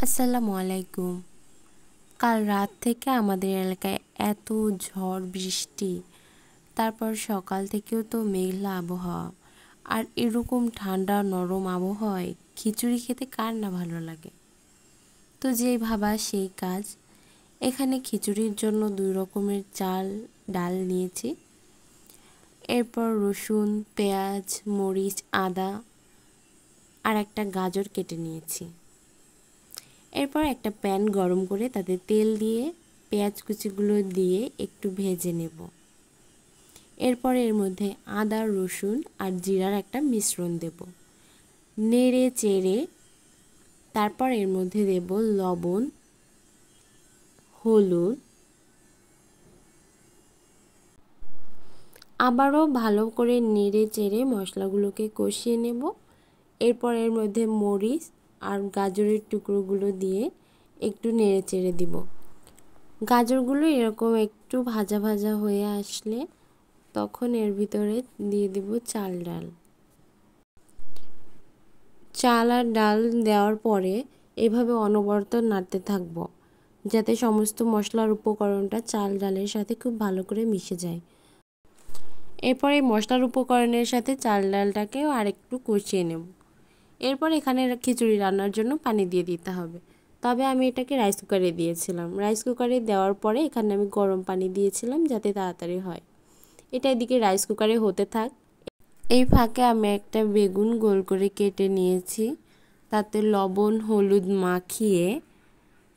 আসসালামু আলাইকুম। কাল রাত থেকে আমাদের এলাকায় এত ঝড় বৃষ্টি, তারপর সকাল থেকেও তো মেঘলা আবহাওয়া। আর এরকম ঠান্ডা নরম আবহাওয়ায় খিচুড়ি খেতে কার না ভালো লাগে। তো যেই ভাবা সেই কাজ। এখানে খিচুড়ির জন্য 2 রকমের চাল ডাল নিয়েছি। এরপর রসুন, পেঁয়াজ, মরিচ, আদা আর একটা গাজর কেটে নিয়েছি। এরপর একটা প্যান গরম করে তাতে তেল দিয়ে পেঁয়াজ কুচিগুলো দিয়ে একটু ভেজে নেব। এরপর এর মধ্যে আদা, রসুন আর জিরার একটা মিশ্রণ দেব। নেড়ে চেড়ে তারপর এর মধ্যে দেব লবণ, হলুদ, আবারও ভালো করে নেড়ে চেড়ে মশলাগুলোকে কষিয়ে নেব। এরপর এর মধ্যে মরিচ আর গাজরের টুকরোগুলো দিয়ে একটু নেড়ে চেড়ে দিব। গাজরগুলো এরকম একটু ভাজা ভাজা হয়ে আসলে তখন এর ভিতরে দিয়ে দিব চাল ডাল। চাল আর ডাল দেওয়ার পরে এভাবে অনবরত নাড়তে থাকব, যাতে সমস্ত মশলার উপকরণটা চাল ডালের সাথে খুব ভালো করে মিশে যায়। এরপর এই মশলার উপকরণের সাথে চাল ডালটাকেও আরেকটু কষিয়ে নেব। এরপর এখানে খিচুড়ি রান্নার জন্য পানি দিয়ে দিতে হবে। তবে আমি এটাকে রাইস কুকারে দিয়েছিলাম। রাইস কুকারে দেওয়ার পরে এখানে আমি গরম পানি দিয়েছিলাম যাতে তাড়াতাড়ি হয়। এটা এদিকে রাইস কুকারে হতে থাক। এই ফাঁকে আমি একটা বেগুন গোল করে কেটে নিয়েছি। তাতে লবণ হলুদ মাখিয়ে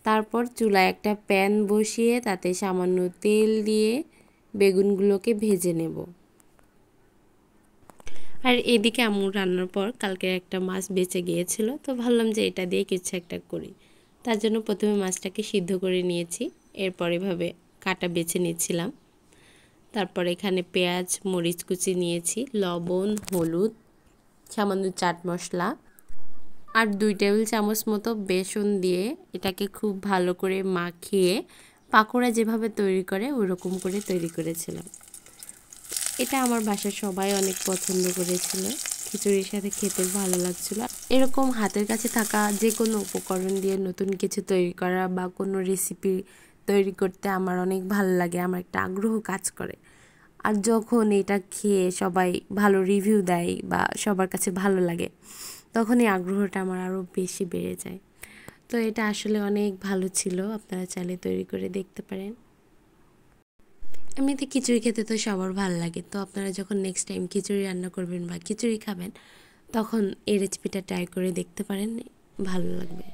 তারপর চুলায় একটা প্যান বসিয়ে তাতে সামান্য তেল দিয়ে বেগুনগুলোকে ভেজে নেব। আর এদিকে আম্মু রান্নার পর কালকের একটা মাছ বেঁচে গিয়েছিল, তো ভাবলাম যে এটা দিয়ে কিছু একটা করি। তার জন্য প্রথমে মাছটাকে সিদ্ধ করে নিয়েছি। এরপর এভাবে কাটা বেছে নিচ্ছিলাম। তারপর এখানে পেঁয়াজ মরিচ কুচি নিয়েছি, লবণ হলুদ, সামান্য চাট মশলা আর 2 টেবিল চামচ মতো বেসন দিয়ে এটাকে খুব ভালো করে মাখিয়ে পাকোড়া যেভাবে তৈরি করে ওরকম করে তৈরি করেছিলাম। এটা আমার বাসার সবাই অনেক পছন্দ করেছিল। খিচুড়ির সাথে খেতে ভালো লাগছিল। এরকম হাতের কাছে থাকা যে কোনো উপকরণ দিয়ে নতুন কিছু তৈরি করা বা কোনো রেসিপি তৈরি করতে আমার অনেক ভালো লাগে, আমার একটা আগ্রহ কাজ করে। আর যখন এটা খেয়ে সবাই ভালো রিভিউ দেয় বা সবার কাছে ভালো লাগে, তখন এই আগ্রহটা আমার আরও বেশি বেড়ে যায়। তো এটা আসলে অনেক ভালো ছিল, আপনারা চাইলে তৈরি করে দেখতে পারেন। এমনিতে খিচুড়ি খেতে তো সবার ভালো লাগে। তো আপনারা যখন নেক্সট টাইম খিচুড়ি রান্না করবেন বা খিচুড়ি খাবেন, তখন এই রেসিপিটা ট্রাই করে দেখতে পারেন, ভালো লাগবে।